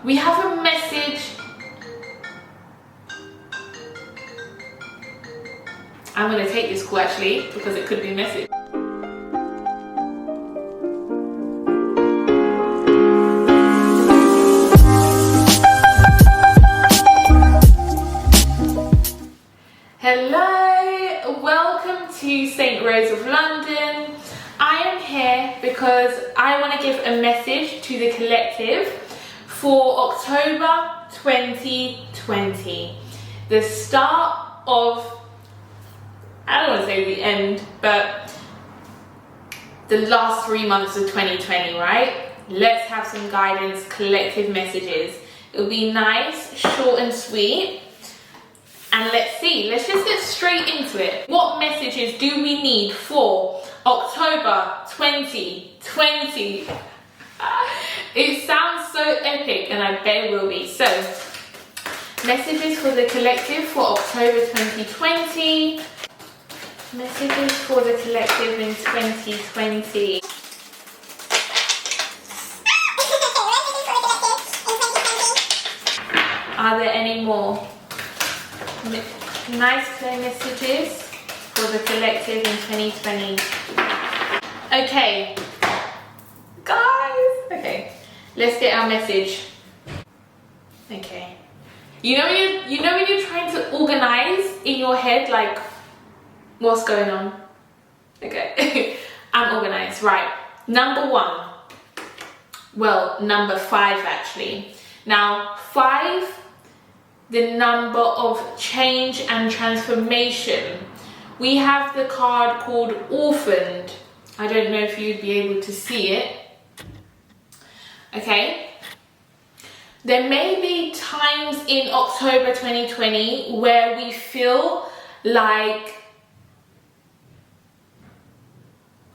we have a message. I'm going to take this call actually because it could be a message. Hello, welcome to St. Rose of London. I am here because I want to give a message to the collective for October 2020. The start of, I don't want to say the end, but the last 3 months of 2020, right? Let's have some guidance, collective messages. It'll be nice, short and sweet. And let's see, let's just get straight into it. What messages do we need for October 2020? It sounds so epic, and I bet it will be. So, messages for the collective for October 2020. Messages for the collective in 2020. Are there any more? Nice clear messages for the collective in 2020. Okay, guys. Okay, let's get our message. Okay, you know when you're trying to organize in your head, like what's going on. Okay, I'm organized. Right, number 1. Well, number 5 actually. Now 5. The number of change and transformation. We have the card called Orphaned. I don't know if you'd be able to see it. Okay. There may be times in October 2020 where we feel like,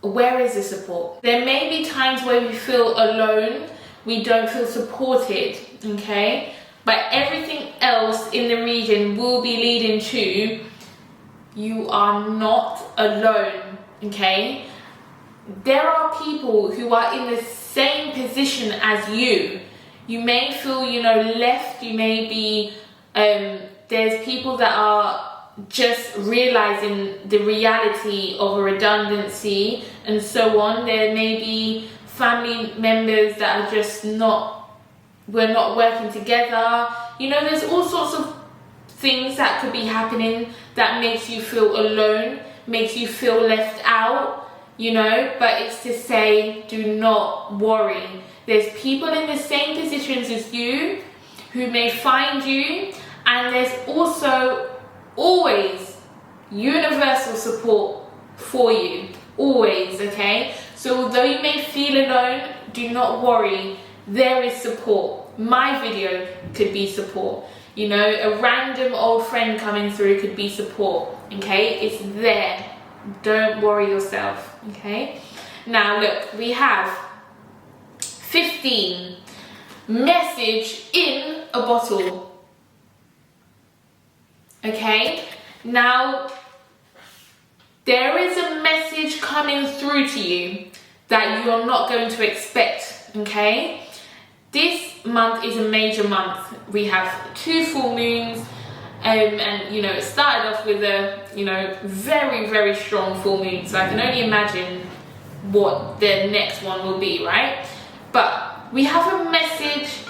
where is the support? There may be times where we feel alone, we don't feel supported, okay? But everything else in the region will be leading to you are not alone, okay? There are people who are in the same position as you. You may feel, left. You may be, there's people that are just realizing the reality of a redundancy and so on. There may be family members that are just we're not working together. There's all sorts of things that could be happening that makes you feel alone, makes you feel left out, but it's to say, do not worry. There's people in the same positions as you who may find you, and there's also always universal support for you, always, okay? So although you may feel alone, do not worry. There is support. My video could be support. A random old friend coming through could be support. Okay, it's there. Don't worry yourself. Okay. Now look, we have 15. Message in a bottle. Okay. Now there is a message coming through to you that you're not going to expect. Okay. This month is a major month. We have 2 full moons, and it started off with a very, very strong full moon. So I can only imagine what the next one will be, right? But we have a message.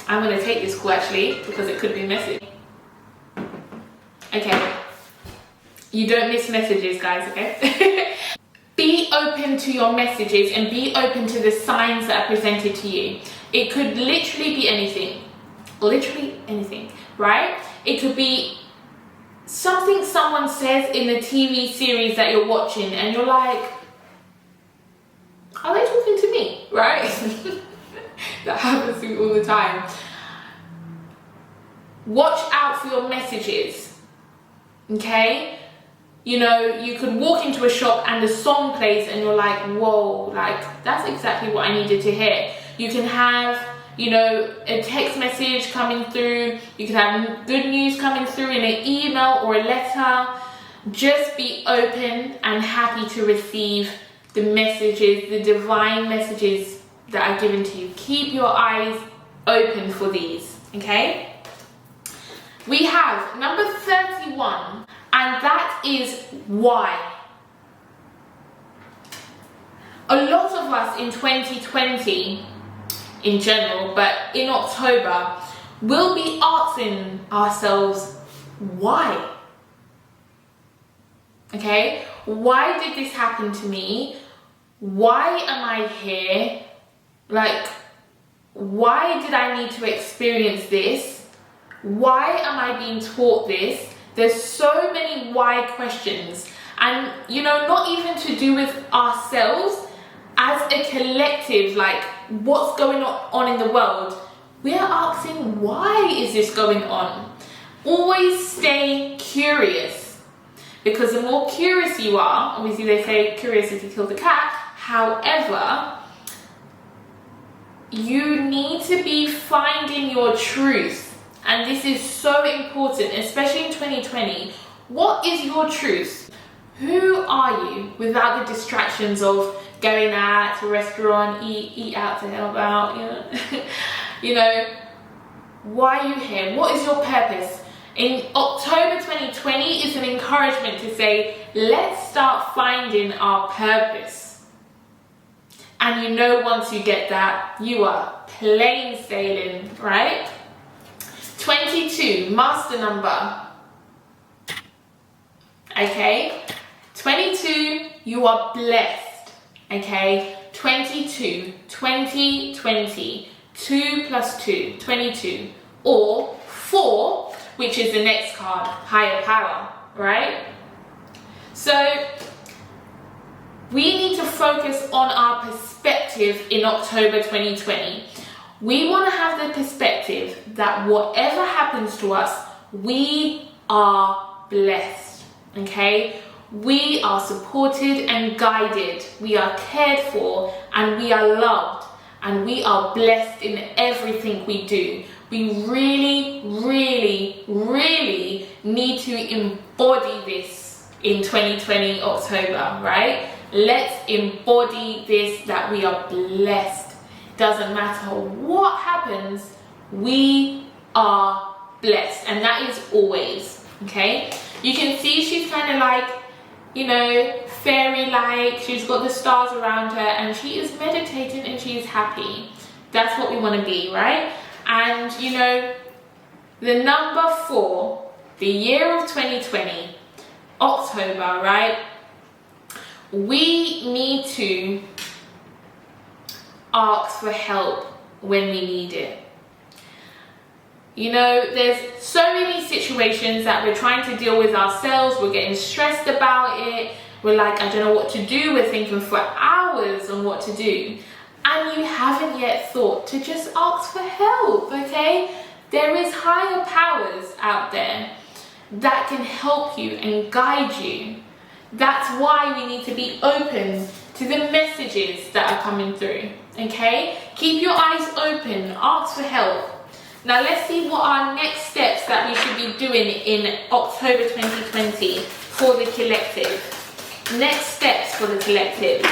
I'm going to take this call actually because it could be a message. Okay. You don't miss messages, guys, okay? Be open to your messages and be open to the signs that are presented to you. It could literally be anything. Literally anything, right? It could be something someone says in the TV series that you're watching and you're like, are they talking to me, right? That happens to me all the time. Watch out for your messages, okay? You could walk into a shop and the song plays and you're like, whoa, like that's exactly what I needed to hear. You can have, a text message coming through. You can have good news coming through in an email or a letter. Just be open and happy to receive the messages, the divine messages that are given to you. Keep your eyes open for these, okay? We have number 31, and that is why. A lot of us in 2020, in general, but in October, will be asking ourselves, why? Okay? Why did this happen to me? Why am I here? Like, why did I need to experience this? Why am I being taught this? There's so many why questions. And, you know, not even to do with ourselves, as a collective, like, what's going on in the world? We are asking, why is this going on? Always stay curious. Because the more curious you are, obviously they say curiosity killed the cat, however, you need to be finding your truth. And this is so important, especially in 2020. What is your truth? Who are you without the distractions of going out to a restaurant, eat out to help out, you know? You know, why are you here? What is your purpose? In October 2020 is an encouragement to say, let's start finding our purpose. And you know, once you get that, you are plain sailing, right? 22, master number. Okay? 22, you are blessed. Okay? 22, 2020, 2 plus 2, 22. Or 4, which is the next card, higher power, right? So, we need to focus on our perspective in October 2020. We want to have the perspective that whatever happens to us, we are blessed, okay? We are supported and guided. We are cared for and we are loved and we are blessed in everything we do. We really, really, really need to embody this in 2020 October, right? Let's embody this, that we are blessed. Doesn't matter what happens, we are blessed, and that is always, okay? You can see she's kind of like, you know, fairy-like. She's got the stars around her and she is meditating and she is happy. That's what we want to be, right? And, you know, the number 4, the year of 2020, October, right? We need to ask for help when we need it. You know, there's so many situations that we're trying to deal with ourselves. We're getting stressed about it. We're like, I don't know what to do. We're thinking for hours on what to do. And you haven't yet thought to just ask for help, okay? There is higher powers out there that can help you and guide you. That's why we need to be open to the messages that are coming through, okay? Keep your eyes open, ask for help. Now let's see what our next steps that we should be doing in October 2020 for the collective. Next steps for the collective.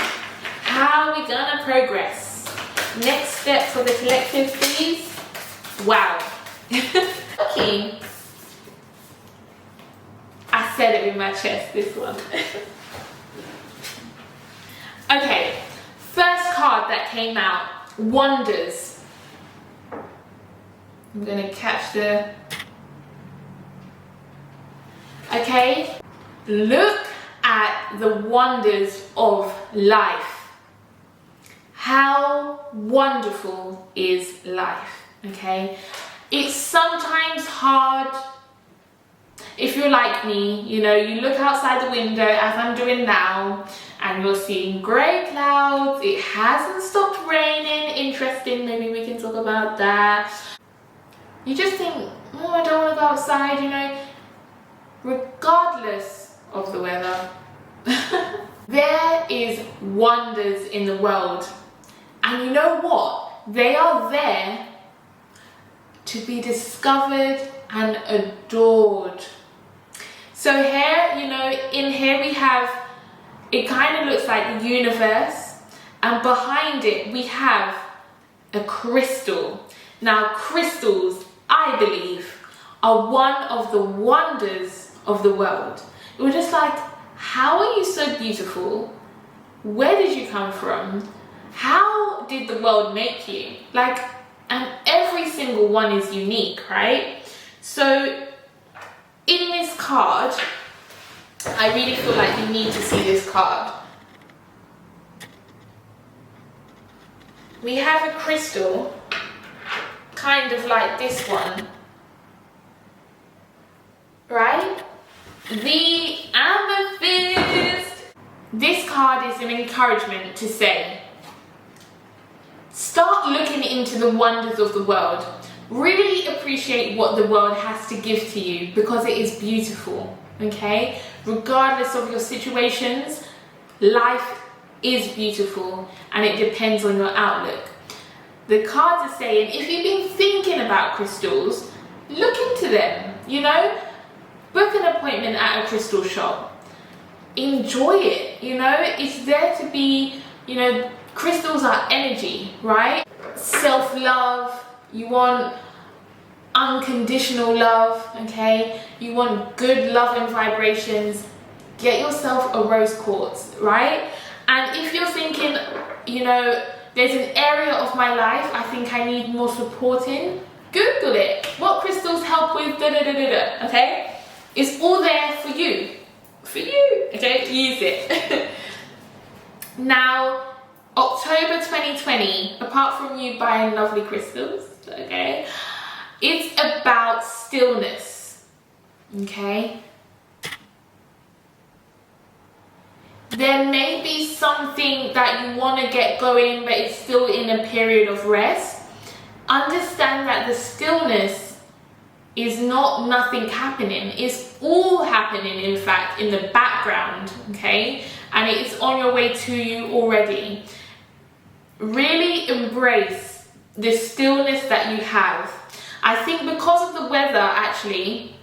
How are we gonna progress? Next step for the collective, please. Wow. Okay. I said it with my chest, this one. Okay, first card that came out, Wonders. I'm gonna catch the... Okay, look at the wonders of life. How wonderful is life, okay? It's sometimes hard. If you're like me, you know, you look outside the window as I'm doing now and you're seeing grey clouds. It hasn't stopped raining. Interesting, maybe we can talk about that. You just think, oh, I don't want to go outside, you know, regardless of the weather. There is wonders in the world. And you know what? They are there to be discovered and adored. So here, you know, in here we have it kind of looks like the universe, and behind it we have a crystal. Now, crystals, I believe, are one of the wonders of the world. We're just like, how are you so beautiful? Where did you come from? How did the world make you? Like, and every single one is unique, right? So in this card, I really feel like you need to see this card. We have a crystal, kind of like this one, right? The amethyst. This card is an encouragement to say, start looking into the wonders of the world. Really appreciate what the world has to give to you, because it is beautiful, okay? Regardless of your situations, life is beautiful, and it depends on your outlook. The cards are saying, if you've been thinking about crystals, look into them, you know? Book an appointment at a crystal shop. Enjoy it, you know? It's there to be, you know, crystals are energy, right? Self-love, you want unconditional love, okay? You want good love and vibrations. Get yourself a rose quartz, right? And if you're thinking, you know, there's an area of my life I think I need more support in, Google it. What crystals help with da-da-da-da-da, okay? It's all there for you. For you, okay? Use it. Now, October 2020, apart from you buying lovely crystals, okay, it's about stillness, okay? There may be something that you want to get going, but it's still in a period of rest. Understand that the stillness is not nothing happening. It's all happening, in fact, in the background, okay? And it's on your way to you already. Really embrace the stillness that you have. I think because of the weather, actually,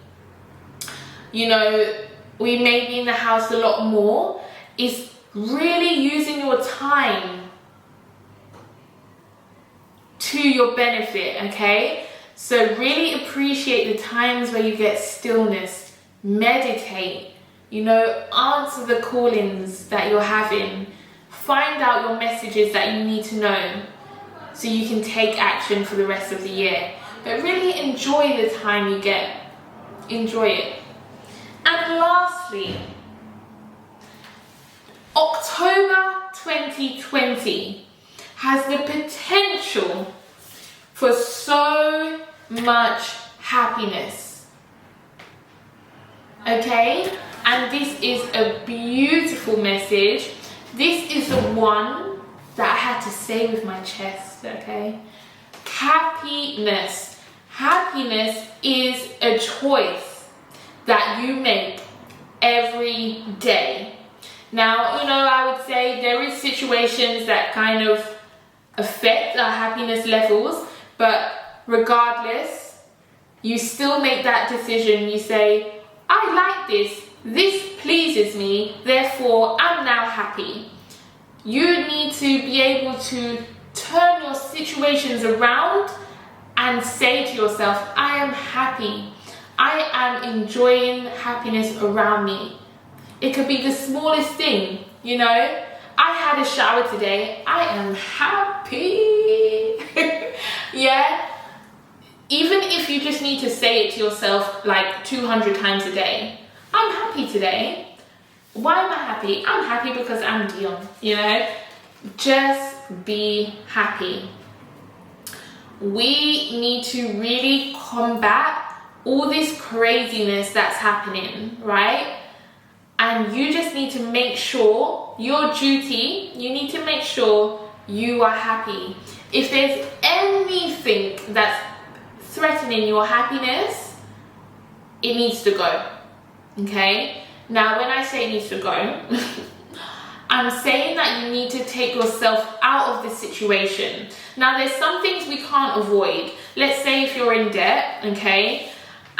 you know, we may be in the house a lot more. Is really using your time to your benefit, okay? So really appreciate the times where you get stillness, meditate, you know, answer the callings that you're having, find out your messages that you need to know so you can take action for the rest of the year. But really enjoy the time you get, enjoy it. And lastly, October 2020 has the potential for so much happiness, okay? And this is a beautiful message. This is the one that I had to say with my chest, okay? Happiness. Happiness is a choice that you make every day. Now, you know, I would say there is situations that kind of affect our happiness levels, but regardless, you still make that decision. You say, I like this pleases me, therefore I'm now happy. You need to be able to turn your situations around and say to yourself, I am happy. I am enjoying happiness around me. It could be the smallest thing, you know. I had a shower today. I am happy. Yeah. Even if you just need to say it to yourself like 200 times a day. I'm happy today. Why am I happy? I'm happy because I'm Dion, you know. Just be happy. We need to really combat all this craziness that's happening, right? And you just need to make sure, your duty, you need to make sure you are happy. If there's anything that's threatening your happiness, it needs to go, okay? Now, when I say it needs to go, I'm saying that you need to take yourself out of the situation. Now, there's some things we can't avoid. Let's say if you're in debt, okay?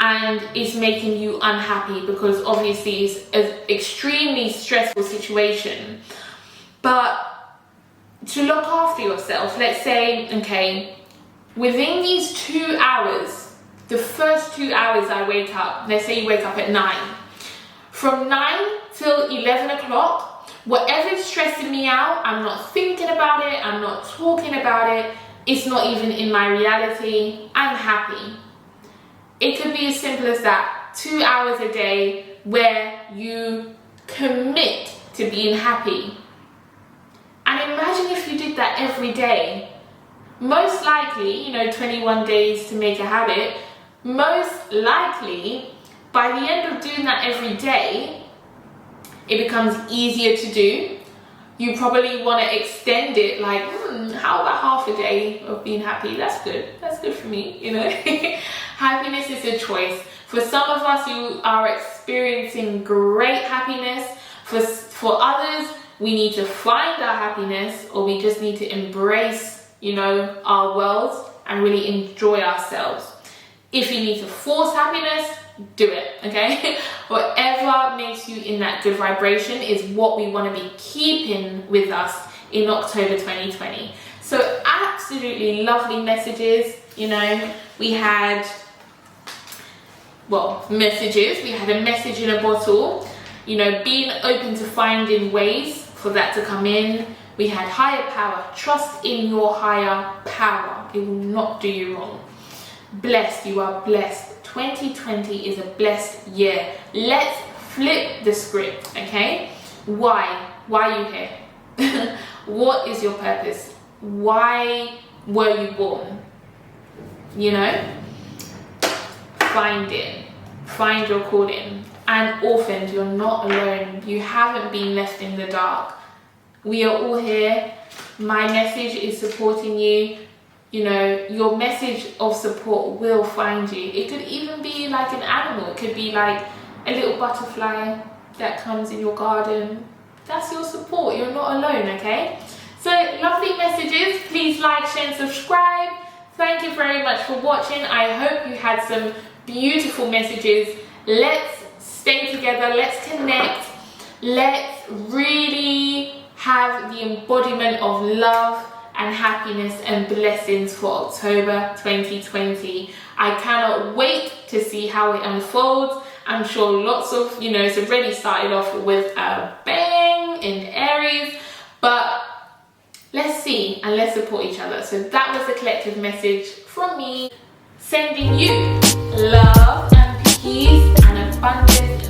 and is making you unhappy, because obviously it's an extremely stressful situation. But to look after yourself, let's say, okay, within these 2 hours, the first 2 hours I wake up, let's say you wake up at 9, from 9 till 11 o'clock, whatever's stressing me out, I'm not thinking about it, I'm not talking about it, it's not even in my reality, I'm happy. It could be as simple as that. 2 hours a day where you commit to being happy. And imagine if you did that every day. Most likely, 21 days to make a habit, most likely by the end of doing that every day, it becomes easier to do. You probably want to extend it, like, how about half a day of being happy? That's good for me, Happiness is a choice. For some of us who are experiencing great happiness, for others, we need to find our happiness, or we just need to embrace, our world and really enjoy ourselves. If you need to force happiness, do it, okay? Whatever makes you in that good vibration is what we want to be keeping with us in October 2020. So absolutely lovely messages, we had, messages. We had a message in a bottle, being open to finding ways for that to come in. We had higher power. Trust in your higher power. It will not do you wrong. Blessed. You are blessed. 2020 is a blessed year. Let's flip the script, okay? Why? Why are you here? What is your purpose? Why were you born? Find it. Find your calling. And orphaned, you're not alone. You haven't been left in the dark. We are all here. My message is supporting you. Your message of support will find you. It could even be like an animal. It could be like a little butterfly that comes in your garden. That's your support. You're not alone, okay? So, lovely messages. Please like, share, and subscribe. Thank you very much for watching. I hope you had some beautiful messages. Let's stay together. Let's connect. Let's really have the embodiment of love and happiness and blessings for October 2020. I cannot wait to see how it unfolds. I'm sure lots of, it's already started off with a bang in Aries, but let's see and let's support each other. So that was the collective message from me, sending you love and peace and abundance